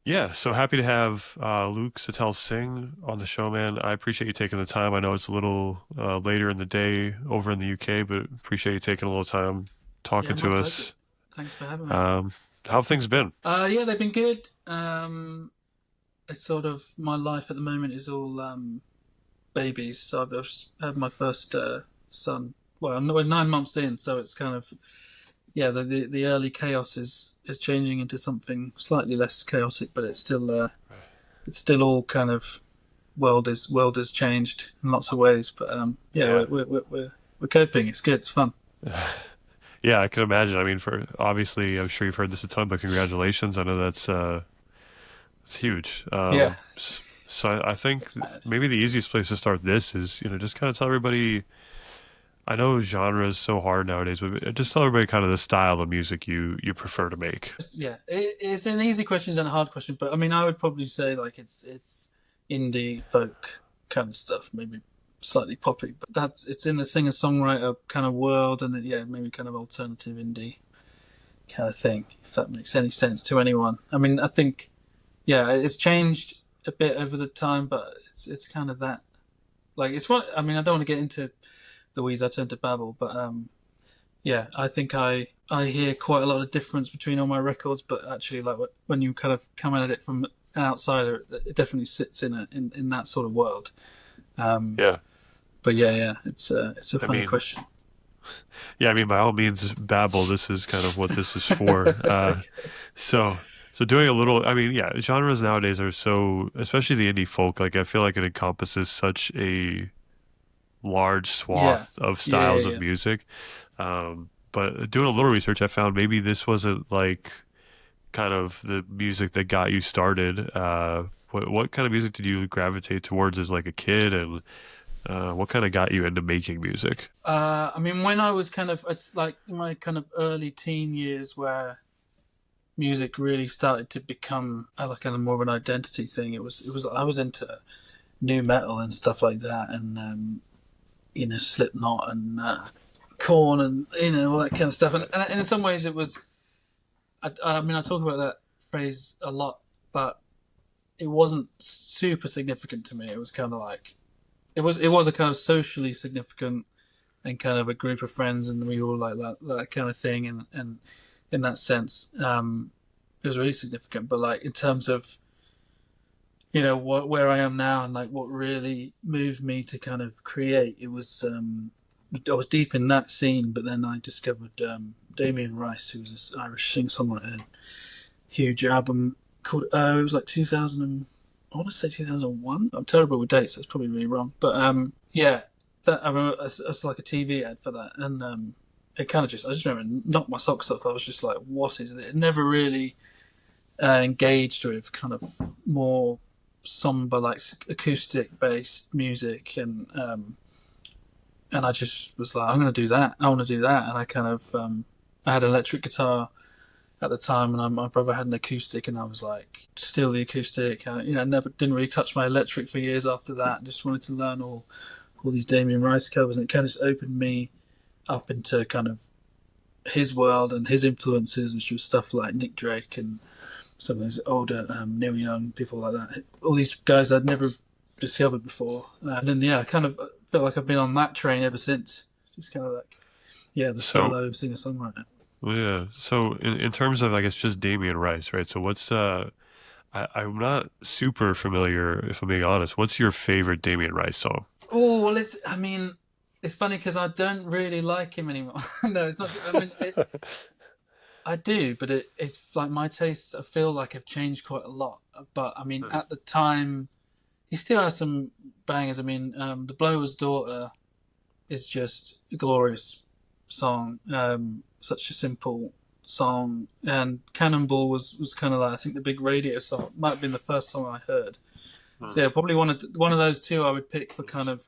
Yeah, so happy to have Luke Sital-Singh on the show, man. I appreciate you taking the time. I know it's a little later in the day over in the UK, but appreciate you taking a little time Yeah, talking my to pleasure. us. Thanks for having me. Um, how have things been? Yeah, they've been good. It's sort of my life at the moment is all babies. So I've just had my first son. Well, we're 9 months in, so it's kind of yeah. The early chaos is changing into something slightly less chaotic, but it's still all kind of world is changed in lots of ways. But yeah, Yeah. we're coping. It's good. It's fun. Yeah, I can imagine. I mean, for obviously, I'm sure you've heard this a ton, but congratulations. I know that's huge. Yeah, So I think it's mad. maybe the easiest place to start this is, just kind of tell everybody. I know genre is so hard nowadays, but just tell everybody kind of the style of music you prefer to make. Yeah, it's an easy question and a hard question, but I mean, I would probably say like it's indie folk kind of stuff, maybe slightly poppy, but it's in the singer-songwriter kind of world, and yeah, maybe kind of alternative indie kind of thing, if that makes any sense to anyone. I mean, I think yeah, it's changed a bit over the time, but it's kind of that like it's what I mean. I don't want to get into the weeds. I tend to babble, but yeah, I think I hear quite a lot of difference between all my records, but actually, like when you kind of come at it from an outsider, it definitely sits in that sort of world. Um, Yeah. but yeah, it's a I funny mean, question. yeah, I mean, by all means, babble. This is kind of what this is for. So, so doing a little, I mean, yeah, genres nowadays are so, especially the indie folk, like I feel like it encompasses such a large Yeah, swath of yeah, styles of yeah. music. But doing a little research, I found maybe this wasn't like kind of the music that got you started. What kind of music did you gravitate towards as like a kid, and what kind of got you into making music? I mean, when I was kind of it's like in my kind of early teen years, where music really started to become like kind of more of an identity thing. It was I was into new metal and stuff like that, and Slipknot and Corn and all that kind of stuff. And in some ways, it was. I mean, I talk about that phrase a lot, but it wasn't super significant to me. It was kind of like it was a kind of socially significant and kind of a group of friends, and we all like that kind of thing. And in that sense, it was really significant. But like in terms of where I am now and like what really moved me to kind of create, it was I was deep in that scene, but then I discovered Damien Rice, who was this Irish singer-songwriter, huge album called it was like 2000 I want to say 2001. I'm terrible with dates. That's probably really wrong. But yeah, that I remember it's like a TV ad for that, and it kind of I just remember knocked my socks off. I was just like, what is it? It never really engaged with kind of more somber, like acoustic based music, and I just was like, I'm going to do that. I want to do that, and I kind of I had an electric guitar at the time, and my brother had an acoustic, and I was like, still the acoustic. Never didn't really touch my electric for years after that. Just wanted to learn all these Damien Rice covers, and it kind of just opened me up into kind of his world and his influences, which was stuff like Nick Drake and some of those older Neil Young people like that. All these guys I'd never discovered before, and then yeah, I kind of feel like I've been on that train ever since. Just kind of like yeah, the So, solo singer songwriter. well, yeah. So in terms of, I guess, just Damien Rice, right? So what's I'm not super familiar, if I'm being honest. What's your favorite Damien Rice song? Oh well, I mean, it's funny because I don't really like him anymore. No, it's not. I mean, I do, but it's like my tastes. I feel like have changed quite a lot. But I mean, at the time, he still has some bangers. I mean, "The Blower's Daughter" is just a glorious song. Such a simple song, and "Cannonball" was kind of like I think the big radio song. Might have been the first song I heard. So yeah, probably one of those two I would pick for kind of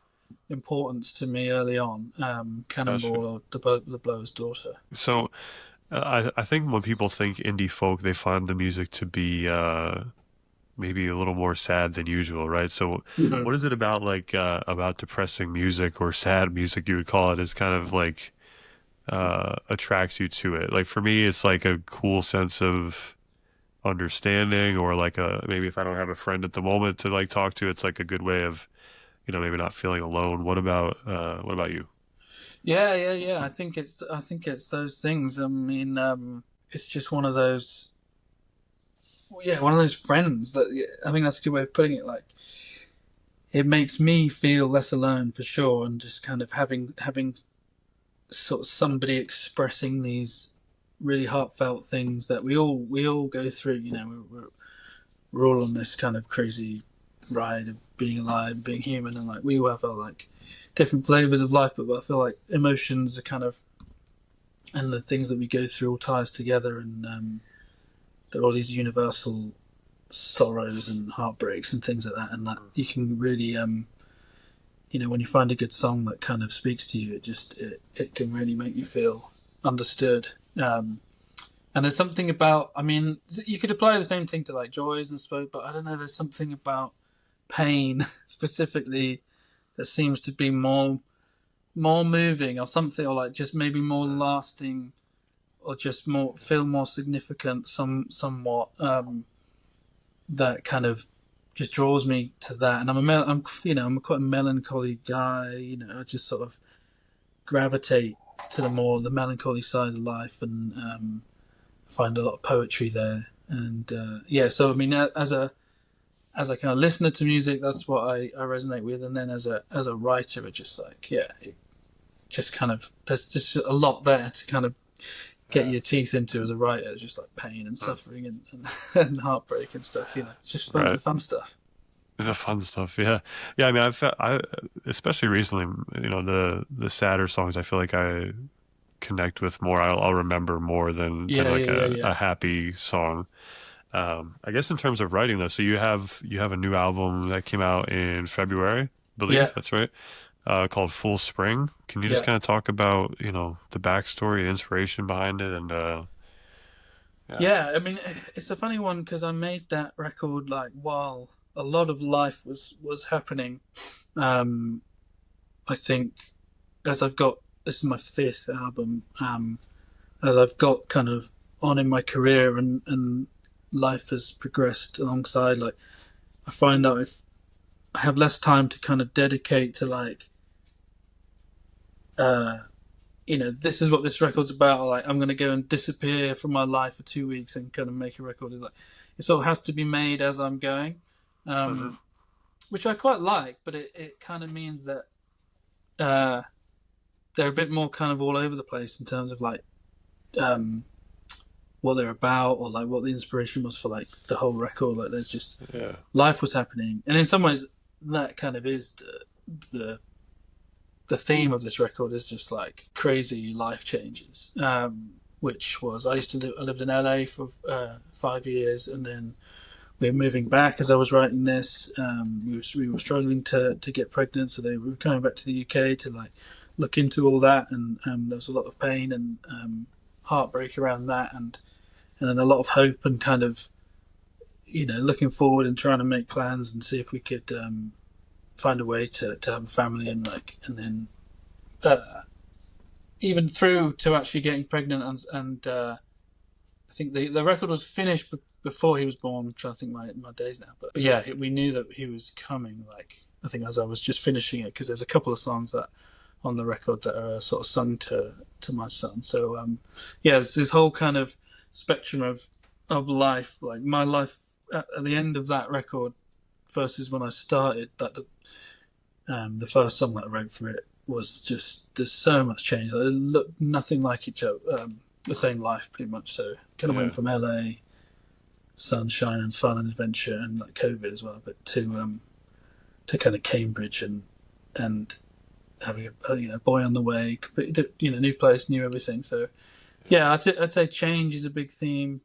importance to me early on. Gotcha. Cannonball or the Blower's Daughter. So I think when people think indie folk, they find the music to be maybe a little more sad than usual, right? So Mhm. what is it about depressing music or sad music you would call it is kind of like attracts you to it? Like for me, it's like a cool sense of understanding, or like a maybe if I don't have a friend at the moment to like talk to, it's like a good way of, maybe not feeling alone. What about you? Yeah, yeah, yeah. I think it's those things. I mean, it's just one of those. Yeah, one of those friends that yeah, I think that's a good way of putting it. Like, it makes me feel less alone for sure, and just kind of having sort of somebody expressing these really heartfelt things that we all go through. You know, we're all on this kind of crazy ride of being alive, being human, and like we all have our like different flavors of life. But I feel like emotions are kind of and the things that we go through all ties together, and there are all these universal sorrows and heartbreaks and things like that, and that you can really when you find a good song that kind of speaks to you, it can really make you feel understood. And there's something about, I mean, you could apply the same thing to like joys and stuff, but I don't know, there's something about pain specifically that seems to be more moving or something, or like just maybe more lasting, or just more feel more significant, somewhat. That kind of just draws me to that. And I'm quite a melancholy guy. You know, I just sort of gravitate to the melancholy side of life, and find a lot of poetry there. And yeah, so I mean, as a kind of listener to music, that's what I resonate with. And then as a writer, it just like it just kind of there's just a lot there to kind of get Yeah. your teeth into as a writer. It's just like pain and suffering and heartbreak and stuff. You know, it's just fun, the Right. fun stuff. The fun stuff, yeah, yeah. I mean, especially recently, the sadder songs, I feel like I connect with more. I'll remember more than Yeah, like yeah, yeah, a yeah, happy song. I guess in terms of writing though, so you have a new album that came out in February, I yeah, believe that's right, called Full Spring. Can you just yeah. kind of talk about the backstory, the inspiration behind it, and yeah. Yeah, I mean, it's a funny one because I made that record like while a lot of life was happening. Um, I think as I've got this is my fifth album. As I've got kind of on in my career, and life has progressed alongside, like I find out if I have less time to kind of dedicate to like uh this is what this record's about. Or like I'm gonna go and disappear from my life for 2 weeks and kind of make a record. It's like it sort of has to be made as I'm going, Mhm. um, which I quite like. But it kind of means that uh, they're a bit more kind of all over the place in terms of like um, what they're about, or like what the inspiration was for like the whole record. Like there's just Yeah. life was happening, and in some ways that kind of is the the theme of this record is just like crazy life changes. Which was I used to I lived in LA for 5 years, and then we were moving back as I was writing this. We were struggling to get pregnant, so we were coming back to the UK to like look into all that, and there was a lot of pain and heartbreak around that, and then a lot of hope and kind of looking forward and trying to make plans and see if we could find a way to have a family, and like and then uh, even through to actually getting pregnant, and I think the record was finished before he was born. I'm trying to think my days now, but yeah, we knew that he was coming. Like I think as I was just finishing it, because there's a couple of songs that on the record that are sort of sung to my son. So yeah, there's this whole kind of spectrum of life, like my life at the end of that record versus when I started. That the first song that I wrote for it was just there's so much change. It looked nothing like each other. The same life pretty much. So kind of went Yeah. from LA, sunshine and fun and adventure, and like COVID as well, but to kind of Cambridge and having a boy on the way, new place, new everything. So yeah, I'd say change is a big theme,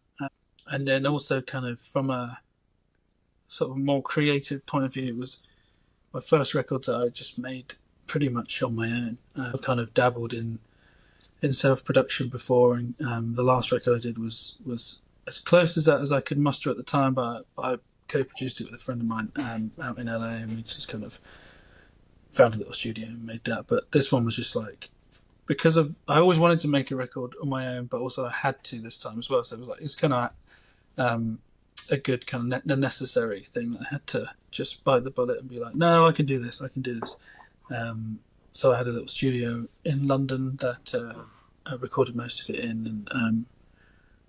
and then also kind of from a sort of more creative point of view, it was my first record that I just made pretty much on my own. I kind of dabbled in self production before, and the last record I did was as close as that as I could muster at the time. But I co-produced it with a friend of mine out in LA, and we just kind of found a little studio and made that. But this one was just like because of I always wanted to make a record on my own, but also I had to this time as well. So it was like it's kind of a good kind of necessary thing that I had to just bite the bullet and be like, no, I can do this. I can do this. So I had a little studio in London that I recorded most of it in, and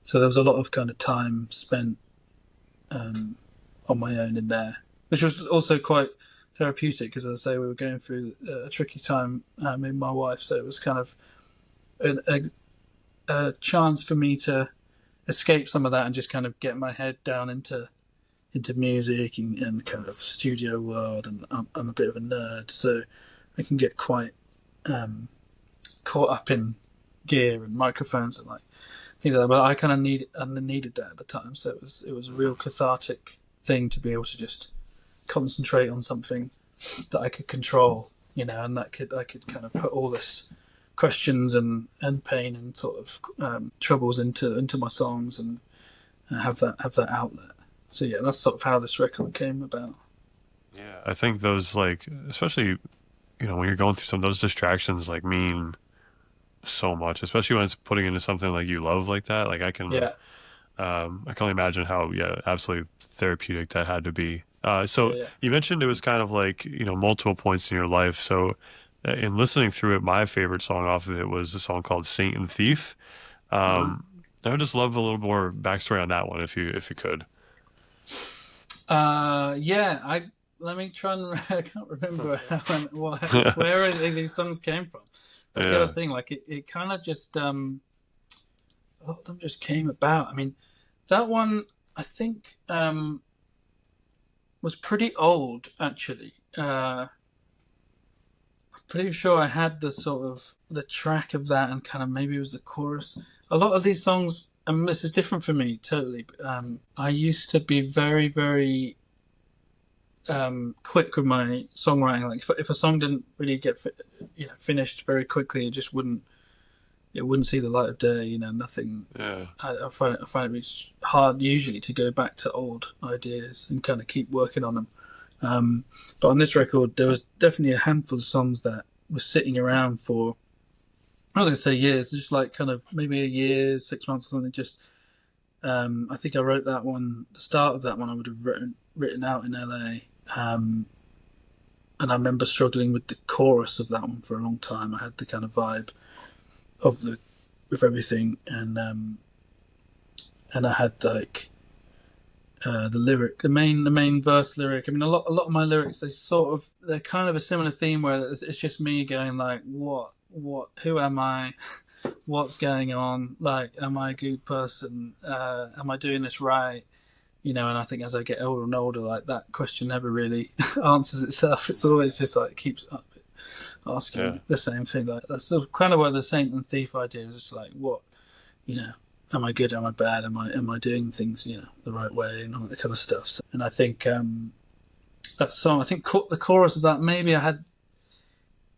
so there was a lot of kind of time spent on my own in there, which was also quite therapeutic because, as I say, we were going through a tricky time in my wife, so it was kind of a chance for me to escape some of that and just kind of get my head down into music and kind of studio world. And I'm a bit of a nerd, so I can get quite caught up in gear and microphones and like things like that. But I kind of needed that at the time, so it was a real cathartic thing to be able to just concentrate on something that I could control, and that I could kind of put all this questions and pain and sort of troubles into my songs and have that outlet. So yeah, that's sort of how this record came about. Yeah, I think those like, especially when you're going through some of those distractions, like mean so much, especially when it's putting into something like you love like that. Like Yeah, I can only imagine how absolutely therapeutic that had to be. So yeah, you mentioned it was kind of like multiple points in your life. So in listening through it, my favorite song off of it was a song called "Saint and Thief." yeah. I would just love a little more backstory on that one if you could. Yeah. I Let me try and I can't remember where any of these songs came from. That's the Yeah. other thing. Like it kind of just a lot of them just came about. I mean, that one I think was pretty old actually. I'm pretty sure I had the sort of the track of that and kind of maybe it was the chorus. A lot of these songs, and this is different for me totally. I used to be very, very quick with my songwriting. Like if a song didn't really get finished very quickly, it wouldn't see the light of day. Nothing. Yeah. I find it really hard usually to go back to old ideas and kind of keep working on them. But on this record, there was definitely a handful of songs that were sitting around for, I'm not going to say years, just like kind of maybe a year, 6 months or something. Just I think I wrote that one, the start of that one I would have written out in LA. And I remember struggling with the chorus of that one for a long time. I had the kind of vibe of everything, and I had like the lyric, the main verse lyric. I mean, a lot of my lyrics, they're kind of a similar theme where it's just me going like, what, who am I? What's going on? Like, am I a good person? Am I doing this right? And I think as I get older and older, like that question never really answers itself. It's always just like keeps asking the same thing. Like that's kind of where the saint and thief idea is. Just like what, am I good? Am I bad? Am I doing things the right way and all that kind of stuff? So, and I think that song. I think the chorus of that, maybe I had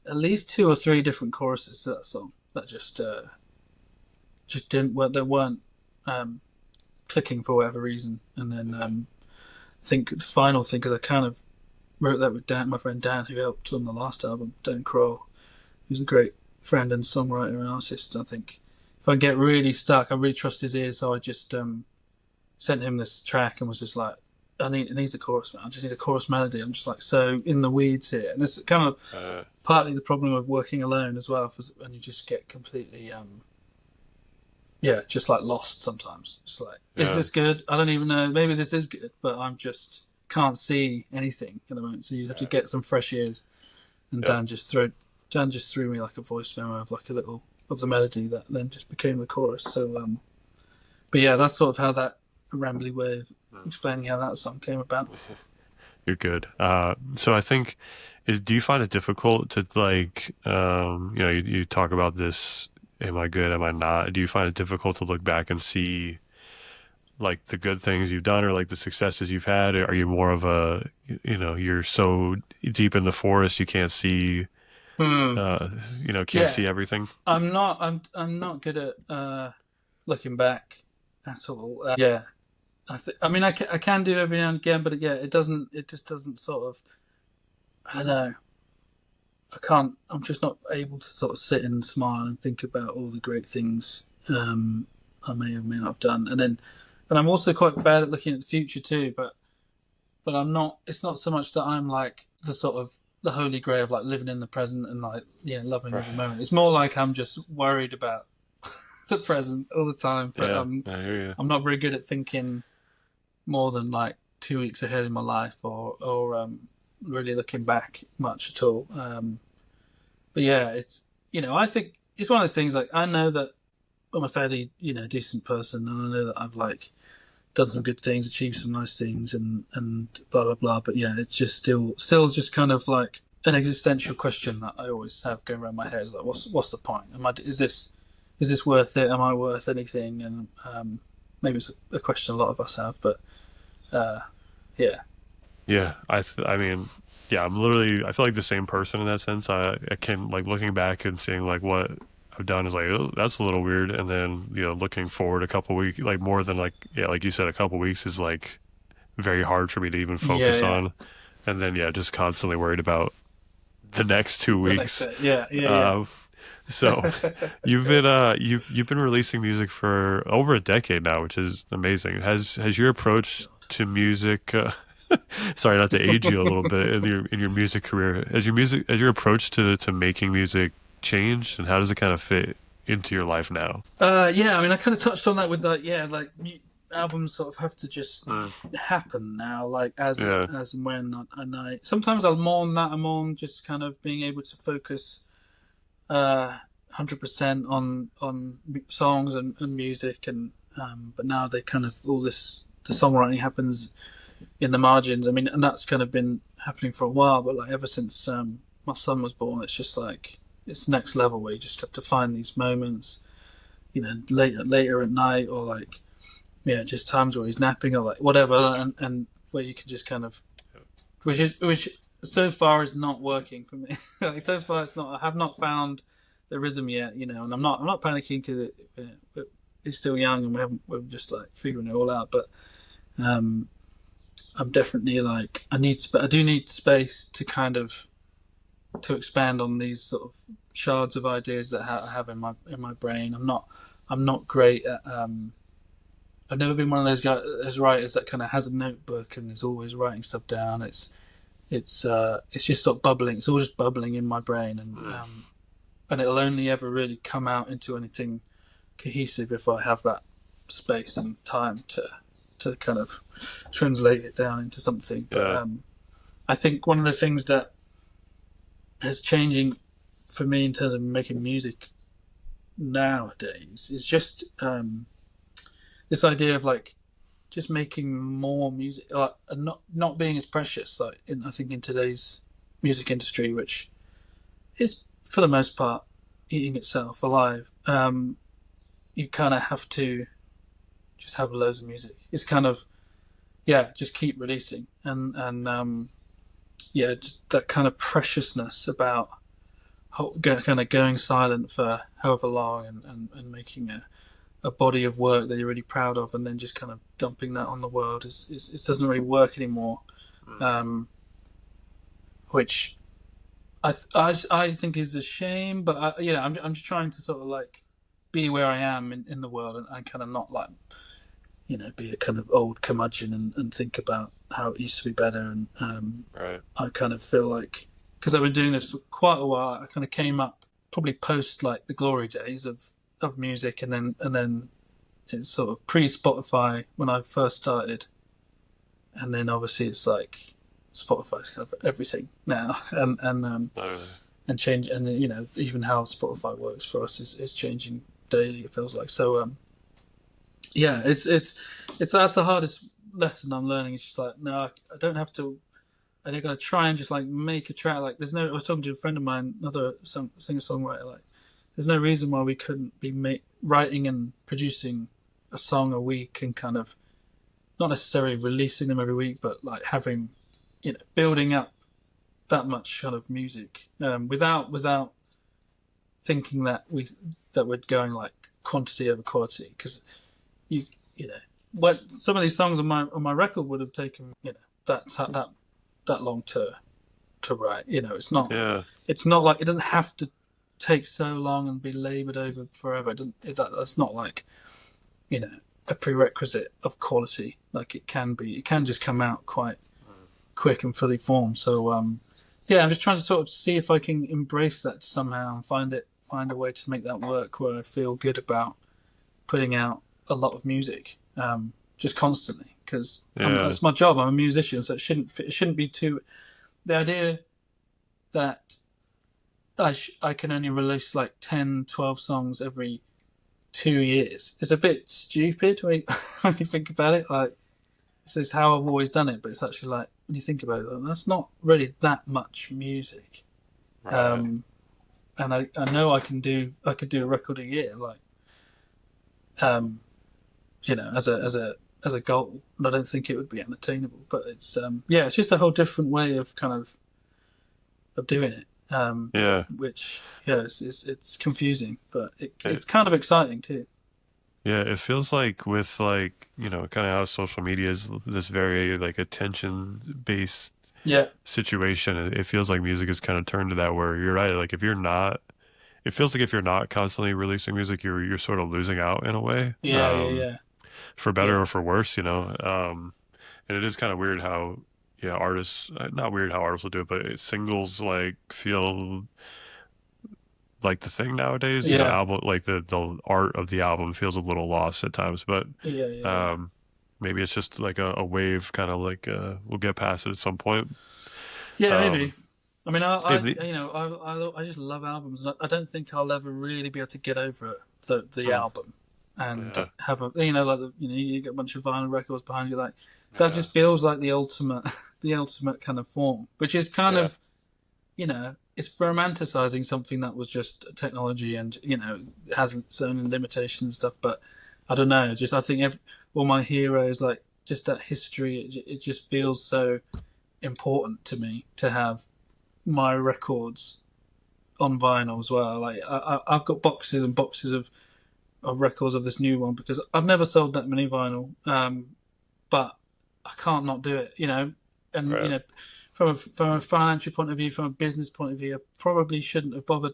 at least 2 or 3 different choruses to that song that just didn't work. They weren't clicking for whatever reason. And then I think the final thing, because I kind of wrote that with Dan, my friend Dan, who helped on the last album, Dan Kroll, who's a great friend and songwriter and artist. I think if I get really stuck, I really trust his ears, so I just sent him this track and was just like, it needs a chorus, man. I just need a chorus melody. I'm just like so in the weeds here, and it's kind of partly the problem of working alone as well, and you just get completely just like lost sometimes. Just like, is this good? I don't even know. Maybe this is good, but I'm just can't see anything at the moment. So you have to get some fresh ears. And Dan just threw me like a voice memo of like a little of the melody that then just became the chorus. So, but yeah, that's sort of how that rambly way of explaining how that song came about. You're good. So I think do you find it difficult to like, you talk about this, am I good? Am I not? Do you find it difficult to look back and see like the good things you've done or like the successes you've had? Are you more of you're so deep in the forest, you can't see, Hmm. can't see everything? I'm not good at looking back at all. I mean, I can do every now and again, but it just doesn't sort of, I don't know. I'm just not able to sort of sit and smile and think about all the great things I may or may not have done. And then but I'm also quite bad at looking at the future too. But I'm not. It's not so much that I'm like the sort of the holy grail of like living in the present and like loving every moment. It's more like I'm just worried about the present all the time. But Yeah, I hear you. I'm not very good at thinking more than like 2 weeks ahead in my life or really looking back much at all. But yeah, it's I think it's one of those things. Like I know that I'm a fairly decent person, and I know that I've like done some good things, achieved some nice things, and blah blah blah. But yeah, it's just still just kind of like an existential question that I always have going around my head. Is like, what's the point? Is this worth it? Am I worth anything? And maybe it's a question a lot of us have, but yeah, Yeah, I mean, yeah, I feel like the same person in that sense. I can like looking back and seeing like what I've done is like, oh, that's a little weird, and then looking forward a couple weeks, like more than like yeah, like you said, a couple weeks is like very hard for me to even yeah, focus yeah. on, and then yeah, just constantly worried about the next two The next weeks. bit, yeah, yeah, Uh, so yeah. you've been releasing music for over a decade now, which is amazing. Has your approach to music sorry not to age you a little bit in your music career, has your approach to making music changed, and how does it kind of fit into your life now? Yeah, I mean, I kind of touched on that with like, yeah, like albums sort of have to just Mm. happen now, like as Yeah. as and when. And I sometimes I'll mourn that. I mourn just kind of being able to focus 100% on songs and music, and but now they kind of all this the songwriting happens in the margins. I mean, and that's kind of been happening for a while, but like ever since my son was born, it's just like it's next level where you just have to find these moments, later at night or like yeah, just times where he's napping or like whatever, and where you can just kind of which so far is not working for me. Like so far, it's not. I have not found the rhythm yet, and I'm not panicking because he's still young and we're just like figuring it all out. But um, I'm definitely like I do need space to kind of to expand on these sort of shards of ideas that I have in my brain. I'm not great at. I've never been one of those guys, those writers that kind of has a notebook and is always writing stuff down. It's just sort of bubbling. It's all just bubbling in my brain, and it'll only ever really come out into anything cohesive if I have that space and time to kind of translate it down into something. But Yeah. I think one of the things that is changing for me in terms of making music nowadays is just this idea of like just making more music, and not being as precious. Like I think in today's music industry, which is for the most part eating itself alive, you kind of have to just have loads of music. It's kind of yeah, just keep releasing and yeah, just that kind of preciousness about kind of going silent for however long and making a body of work that you're really proud of, and then just kind of dumping that on the world it doesn't really work anymore. Um, which I think is a shame, but I'm just trying to sort of like be where I am in the world and kind of not like be a kind of old curmudgeon and think about how it used to be better. And Right. I kind of feel like because I've been doing this for quite a while, I kind of came up probably post like the glory days of music, and then it's sort of pre Spotify when I first started, and then obviously it's like Spotify's kind of everything now, Uh, and change, and even how Spotify works for us is changing daily. It feels like so. Yeah, it's that's the hardest lesson I'm learning. It's just like no, I don't have to. And they're gonna try and just like make a track. Like there's no. I was talking to a friend of mine, another singer songwriter. Like there's no reason why we couldn't be writing and producing a song a week and kind of not necessarily releasing them every week, but like having building up that much kind of music without thinking that we're going like quantity over quality, because you you know what some of these songs on my record would have taken that long to write. yeah. It's not like it doesn't have to take so long and be laboured over forever. It doesn't. That's not like you know. a prerequisite of quality. Like it can just come out quite quick and fully formed. So yeah, I'm just trying to sort of see if I can embrace that somehow and find a way to make that work where I feel good about putting out a lot of music, just constantly, because Yeah. that's my job. I'm a musician, so it shouldn't be too. The idea that I can only release like 10, 12 songs every 2 years is a bit stupid when you, when you think about it. Like, this is how I've always done it, but it's actually like, when you think about it, like, that's not really that much music. Right. And I know I could do a record a year, like, um, as a goal, and I don't think it would be unattainable. But it's yeah, it's just a whole different way of kind of doing it. Yeah. Which yeah, it's confusing, but It, it's kind of exciting too. yeah, it feels like with like, kind of how social media is this very like attention based Yeah, situation. It feels like music is kind of turned to that where you're right. Like if you're not, it feels like if you're not constantly releasing music, you're sort of losing out in a way, yeah, yeah, yeah, for yeah, better or for worse. And it is kind of weird how, yeah, artists, not weird how artists will do it, but singles like feel like the thing nowadays. yeah, Album like the art of the album feels a little lost at times, but yeah, yeah, yeah. um, maybe it's just like a wave, kind of like we'll get past it at some point. Yeah, Um, maybe. I mean, it, the- I just love albums. And I don't think I'll ever really be able to get over it, the mm, album, and yeah, have a like you get a bunch of vinyl records behind you, like that yeah, just feels like the ultimate the ultimate kind of form, which is kind yeah, of it's romanticizing something that was just technology and it has its own limitations and stuff. But I don't know, just I think all my heroes, like just that history, it just feels so important to me to have my records on vinyl as well. Like I've got boxes and boxes of records of this new one because I've never sold that many vinyl, but I can't not do it. And right, from a financial point of view, from a business point of view, I probably shouldn't have bothered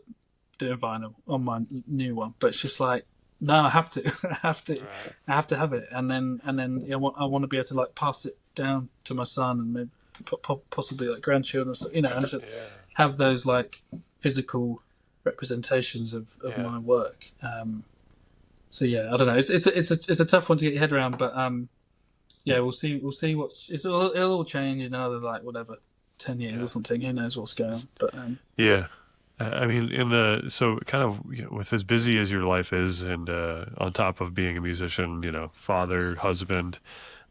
doing vinyl on my new one. But it's just like, no, I have to, I have to, right, I have to have it, and then I want to be able to like pass it down to my son and maybe possibly like grandchildren, and just yeah, have those like physical representations of yeah. my work. So yeah, I don't know. It's a tough one to get your head around, but yeah, we'll see it'll all change in another like whatever 10 years or Yeah. something. Who knows what's going on? But Yeah. I mean, so kind of, with as busy as your life is, and on top of being a musician, father, husband,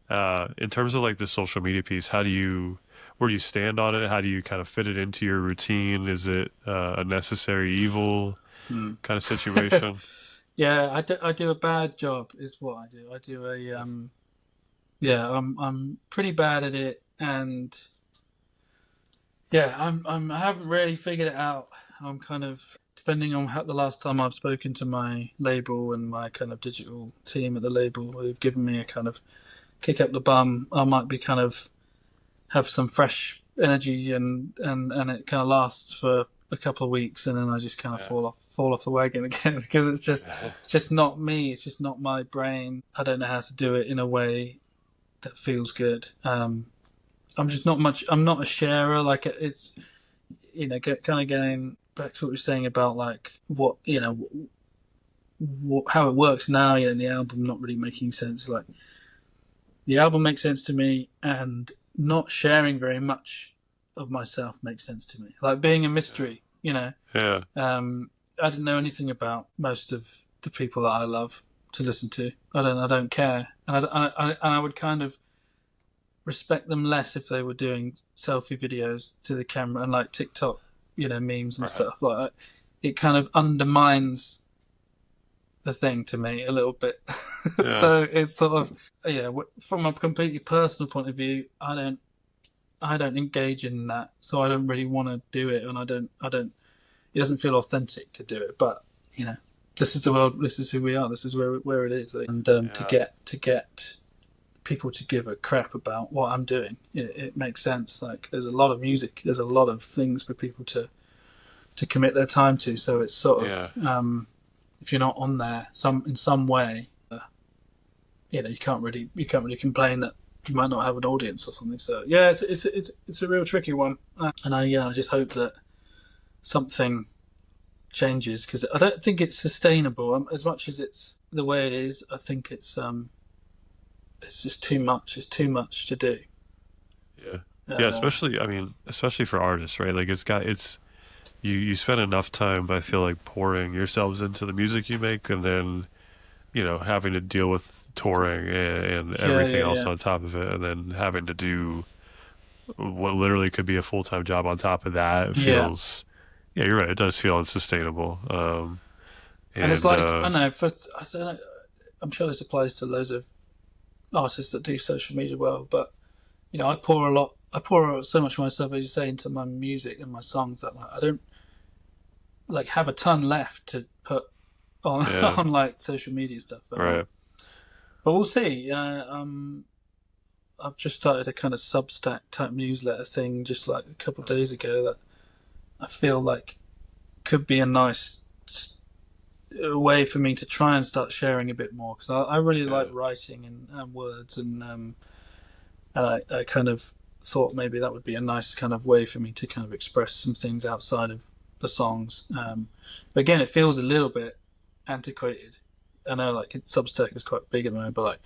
in terms of like the social media piece, where do you stand on it? How do you kind of fit it into your routine? Is it a necessary evil hmm. kind of situation? Yeah, I do a bad job, is what I do. I do a yeah, I'm pretty bad at it, and yeah, I haven't really figured it out. I'm kind of depending on how the last time I've spoken to my label and my kind of digital team at the label, who've given me a kind of kick up the bum. I might be kind of have some fresh energy, and it kind of lasts for a couple of weeks, and then I just kind of Yeah. fall off the wagon again because it's just not me. It's just not my brain. I don't know how to do it in a way that feels good. I'm just not much. I'm not a sharer. Like it's kind of going back to what we were saying about like how it works now. The album not really making sense. Like the album makes sense to me, and not sharing very much of myself makes sense to me. Like being a mystery. Yeah. I didn't know anything about most of the people that I love to listen to. I don't care, and I would kind of respect them less if they were doing selfie videos to the camera and like TikTok, memes and Right. stuff like that. It kind of undermines the thing to me a little bit. Yeah. So it's sort of from a completely personal point of view, I don't engage in that, so I don't really want to do it, and I don't. It doesn't feel authentic to do it, but this is the world. This is who we are. This is where it is, and to Yeah. get people to give a crap about what I'm doing, it makes sense. Like there's a lot of music, there's a lot of things for people to commit their time to. So it's sort Yeah. of if you're not on there in some way, you can't really complain that you might not have an audience or something. So yeah, it's a real tricky one, and I just hope that something changes, because I don't think it's sustainable. As much as it's the way it is, I think it's just too much. It's too much to do. Yeah. Yeah, Uh, especially I mean, especially for artists, right? Like it's you spend enough time, I feel like, pouring yourselves into the music you make, and then having to deal with touring and yeah, everything yeah, else yeah, on top of it, and then having to do what literally could be a full-time job on top of that. It yeah. feels, yeah, you're right. It does feel unsustainable. And it's And like, I don't know. I'm sure this applies to loads of artists that do social media well, but I pour so much of myself, as you say, into my music and my songs that like I don't like have a ton left to put on yeah, on like social media stuff. right. But we'll see. I've just started a kind of Substack type newsletter thing just like a couple of days ago that I feel like could be a nice way for me to try and start sharing a bit more, because I really like Yeah, writing and words, and I kind of thought maybe that would be a nice kind of way for me to kind of express some things outside of the songs. But again, it feels a little bit antiquated. I know like Substack is quite big at the moment, but like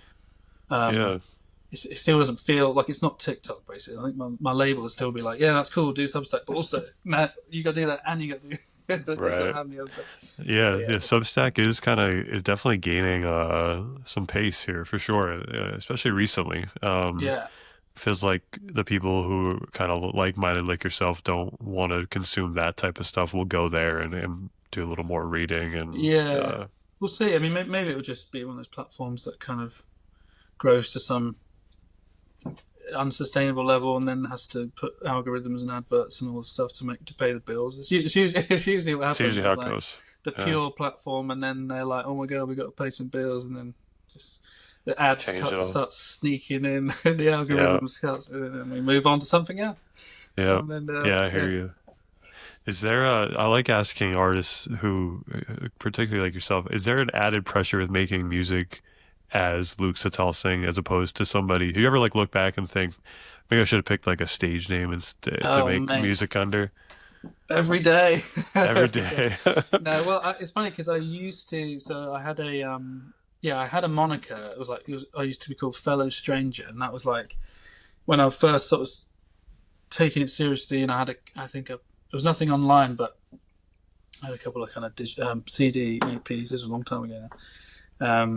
um, yeah, it still doesn't feel like it's not TikTok. Basically, I think my label will still be like, yeah, that's cool, do Substack, but also, nah, you got to do that, and you got to do the TikTok right. and the other stuff. So Yeah, yeah, yeah. Substack is definitely gaining some pace here for sure, especially recently. yeah, Feels like the people who are kind of like-minded like yourself don't want to consume that type of stuff will go there and do a little more reading and yeah. We'll see. I mean, maybe it will just be one of those platforms that kind of grows to some unsustainable level, and then has to put algorithms and adverts and all this stuff to pay the bills. It's usually what it's happens. usually how It's it like goes. the Yeah, pure platform, and then they're like, "Oh my god, we got to pay some bills," and then just the ads change it all. start sneaking in, and the Yeah, algorithm starts, and then we move on to something else. yeah, And then yeah. I hear yeah, you. Is there a? I like asking artists who, particularly like yourself, is there an added pressure with making music as Luke Sital-Singh as opposed to somebody? Do you ever like look back and think maybe I should have picked like a stage name instead to oh make mate, music under every day, every every day. day? No, well, it's funny because I used to. So I had I had a moniker. I used to be called Fellow Stranger, and that was like when I first sort of taking it seriously, and I think there was nothing online, but I had a couple of kind of CD EPs. This was a long time ago now.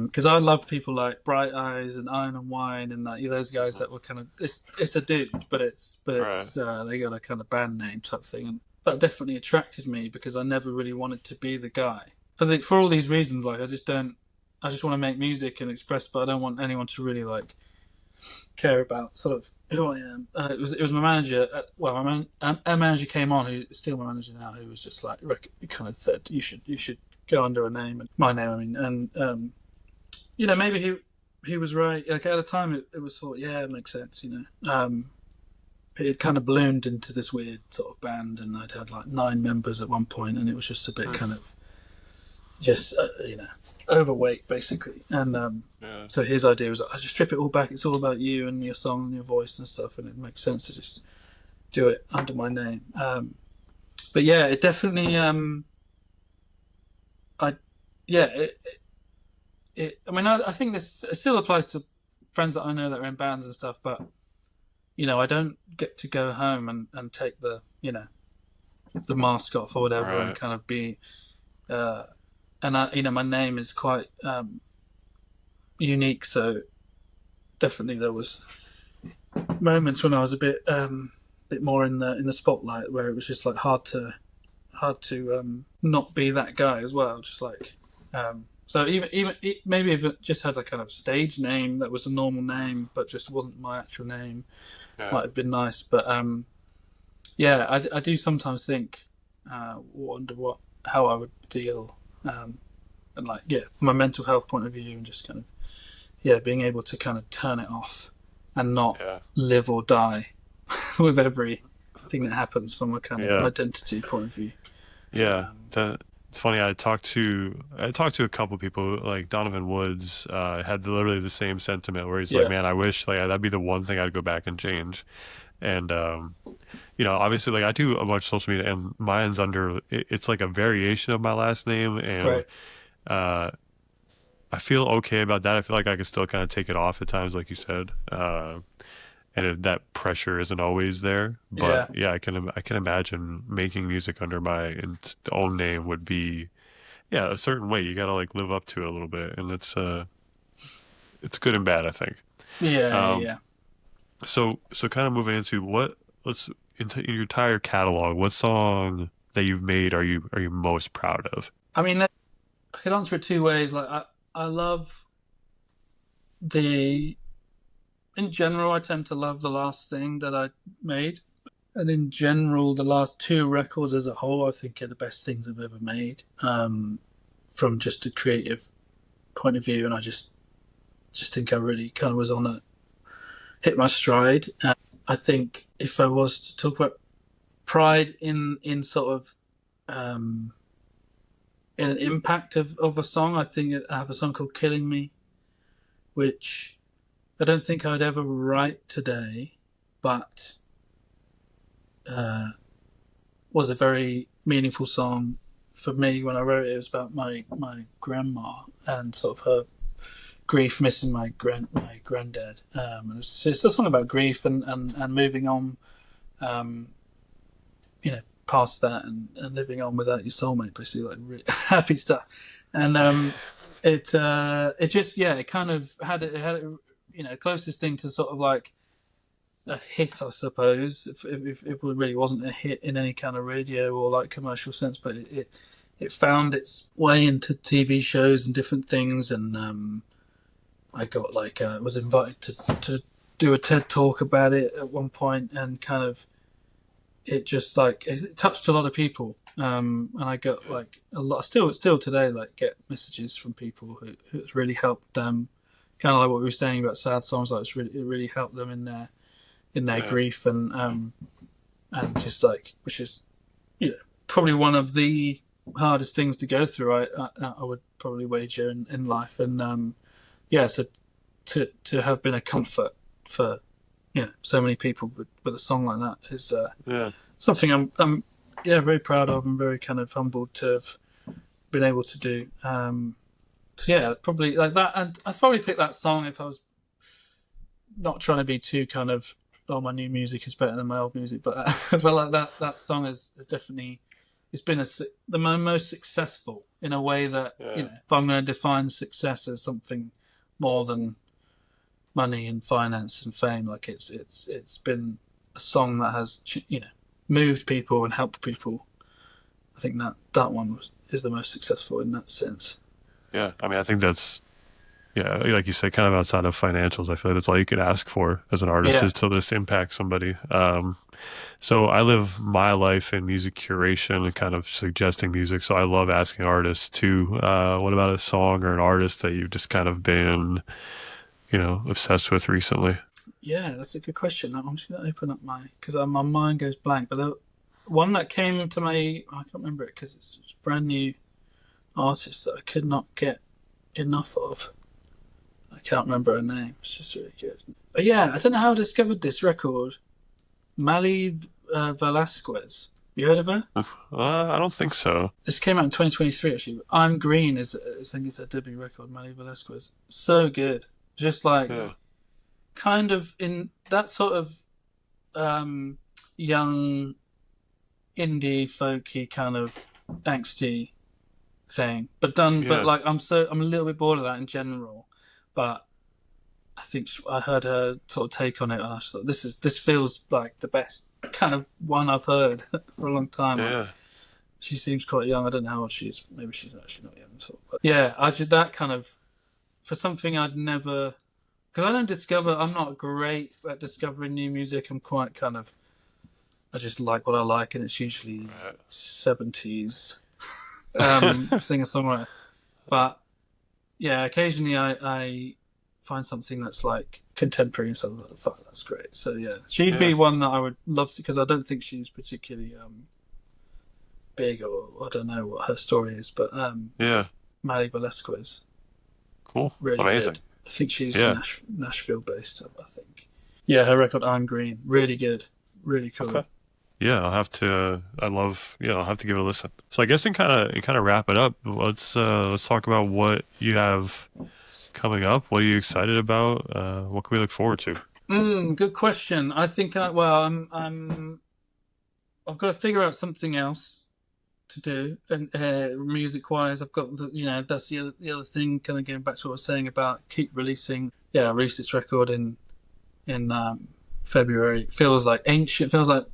Because I love people like Bright Eyes and Iron and Wine, and those guys that were kind of it's a dude, but Right. they got a kind of band name type thing, and that definitely attracted me because I never really wanted to be the guy for all these reasons. Like I just want to make music and express, but I don't want anyone to really like care about sort of who I am. It was my manager. Our manager came on, who is still my manager now, who was just like kind of said you should go under a name, and my name. I mean, and maybe he was right. Like at the time, it was thought, yeah, it makes sense. It had kind of ballooned into this weird sort of band, and I'd had like 9 members at one point, and it was just a bit kind of just overweight basically, and Yeah. so his idea was I just strip it all back, it's all about you and your song and your voice and stuff, and it makes sense to just do it under my name. But yeah, it definitely I yeah I mean I think this it still applies to friends that I know that are in bands and stuff, but I don't get to go home and take the mask off or whatever and Right. kind of be and my name is quite unique, so definitely there was moments when I was a bit more in the spotlight, where it was just like hard to not be that guy as well. Just like so even maybe if it just had a kind of stage name that was a normal name, but just wasn't my actual name, Yeah. might have been nice. But yeah, I do sometimes think, wonder how I would feel, and like from a mental health point of view, and just kind of being able to kind of turn it off and not Yeah. live or die with everything that happens from a kind of Yeah. identity point of view. Yeah. Um, It's funny. I talked to a couple people like Donovan Woods had literally the same sentiment where he's like, Yeah, man, I wish like that'd be the one thing I'd go back and change. And obviously like I do a bunch of social media and mine's under it's like a variation of my last name and right. uh I feel okay about that. I feel like I can still kind of take it off at times, like you said. And if that pressure isn't always there. But Yeah, yeah, I can imagine making music under my own name would be yeah a certain way. You got to like live up to it a little bit, and it's good and bad, I think. yeah, Um, yeah. so kind of moving into what let's into your entire catalog. What song that you've made are you most proud of? I mean, I could answer it two ways. Like, I love the. In general, I tend to love the last thing that I made, and in general, the last two records as a whole, I think are the best things I've ever made. From just a creative point of view, and I just think I really kind of was on a hit my stride. I think if I was to talk about pride in sort of in an impact of a song, I think I have a song called "Killing Me," which I don't think I'd ever write today, but was a very meaningful song for me when I wrote it. It was about my grandma and sort of her grief, missing my granddad. And it's a song about grief and moving on, um, past that and living on without your soulmate, basically, like happy stuff. And it just it kind of had closest thing to sort of like a hit, I suppose, if it really wasn't a hit in any kind of radio or like commercial sense, but it found its way into TV shows and different things, and I got like was invited to do a TED talk about it at one point, and kind of it just like it touched a lot of people, and I got like a lot still today like get messages from people who it's really helped them, kind of like what we were saying about sad songs, like it really helped them in their Yeah, grief, and just like, which is probably one of the hardest things to go through. I would probably wager in life, and so to have been a comfort for so many people with a song like that is yeah, something I'm very proud of and very kind of humbled to have been able to do. So yeah, probably like that, and I'd probably pick that song if I was not trying to be too kind of, oh, my new music is better than my old music, but but like that song is definitely, it's been the most successful in a way that yeah. if I'm going to define success as something more than money and finance and fame, like it's been a song that has moved people and helped people. I think that one is the most successful in that sense. Yeah, I mean, I think that's yeah, like you said, kind of outside of financials. I feel like that's all you could ask for as an artist Yeah, is to just impact somebody. So I live my life in music curation and kind of suggesting music. So I love asking artists too. What about a song or an artist that you've just kind of been, obsessed with recently? yeah, that's a good question. I'm just going to open up because my mind goes blank. But the one that came to I can't remember it because it's a brand new artist that I could not get enough of. I can't remember her name. It's just really good. But yeah, I don't know how I discovered this record. Mali Velasquez. You heard of her? I don't think so. This came out in 2023, actually. I'm Green I think it's a debut record, Mali Velasquez. So good. Just like, Yeah, kind of in that sort of young, indie, folky, kind of angsty thing. But yeah, like, I'm a little bit bored of that in general. But I think I heard her sort of take on it, and I just thought this feels like the best kind of one I've heard for a long time. Like, yeah, she seems quite young. I don't know how old she is. Maybe she's actually not young at all. But yeah, I did that kind of for something I'd never, because I don't discover. I'm not great at discovering new music. I'm quite kind of. I just like what I like, and it's usually right. 70s singer songwriter. But yeah, occasionally I find something that's like contemporary and stuff. Like, fuck, that's great. So yeah, she'd be Yeah, one that I would love to, because I don't think she's particularly big, or I don't know what her story is, but Yeah. Mally Velasquez, Cool. really Amazing. good. I think she's Yeah. Nashville based. I think. Yeah, her record "I'm Green," really good, really Okay. cool. Yeah, I'll have to. I love. Yeah, I'll have to give it a listen. So I guess in kind of wrap it up. Let's talk about what you have coming up. What are you excited about? What can we look forward to? Good question. I think well, I've got to figure out something else to do, and music wise, I've got that's the other thing. Kind of getting back to what I was saying about keep releasing. Yeah, I released this record in February. It feels like ancient. Feels like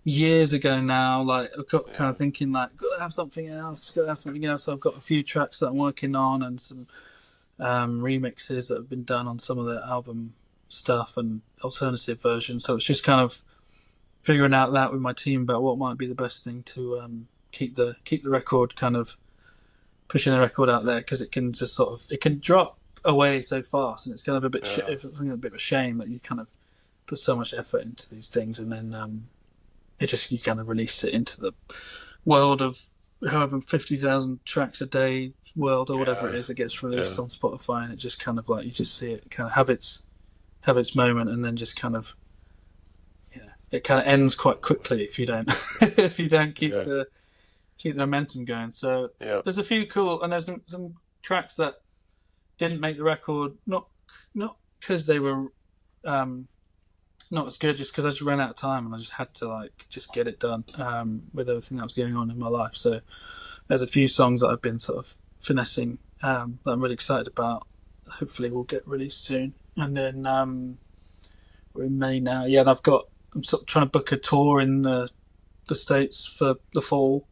years ago now. Like I've got kind Yeah. of thinking like, gotta have something else. Gotta have something else. So I've got a few tracks that I'm working on and some remixes that have been done on some of the album stuff and alternative versions. So it's just kind of figuring out that with my team about what might be the best thing to keep the record kind of pushing the record out there, because it can just sort of it can drop away so fast, and it's kind of a bit Yeah. a bit of a shame that you kind of put so much effort into these things, and then it just you kind of release it into the world of however 50,000 tracks a day world or whatever it Yeah. is that gets released Yeah. on Spotify, and it just kind of like you just see it kind of have its moment, and then just kind of it kind of ends quite quickly if you don't if you don't Yeah. keep the momentum going. So Yeah. there's a few cool, and there's some tracks that didn't make the record, not because they were not as good, just because I just ran out of time and I just had to like just get it done with everything that was going on in my life. So there's a few songs that I've been sort of finessing that I'm really excited about. Hopefully, will get released soon. And then we're in May now. Yeah, and I'm sort of trying to book a tour in the States for the fall.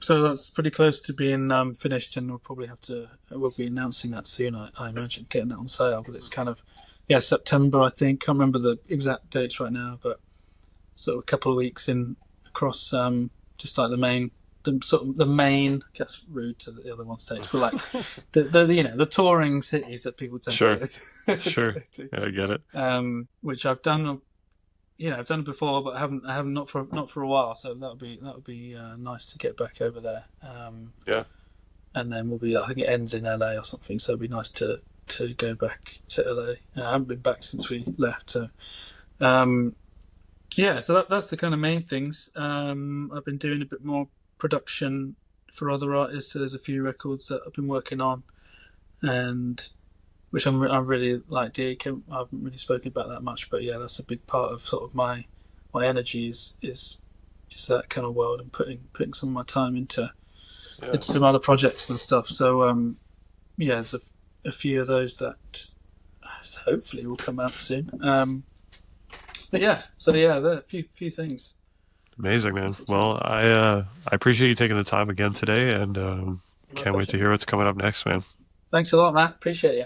So that's pretty close to being finished, and we'll be announcing that soon. I imagine getting that on sale, but it's kind of September, I think. Can't remember the exact dates right now, but sort of a couple of weeks in across just like the main. I guess rude to the other one stage, but like the touring cities that people tend Sure. to go to. Sure. Yeah, I get it. Which I've done. I've done it before, but I haven't not for a while. So that would be nice to get back over there. Yeah. And then I think it ends in LA or something. So it'd be nice to go back to LA. I haven't been back since we left. So so that's the kind of main things. I've been doing a bit more production for other artists. So there's a few records that I've been working on, and which I really like. I haven't really spoken about that much, but yeah, that's a big part of sort of my energy is that kind of world, and putting some of my time into Yeah. some other projects and stuff. So there's a few of those that hopefully will come out soon. But yeah, so yeah, there are a few things. Amazing, man. Well, I appreciate you taking the time again today, and My can't wait pleasure. to hear what's coming up next, man. Thanks a lot, Matt. Appreciate you.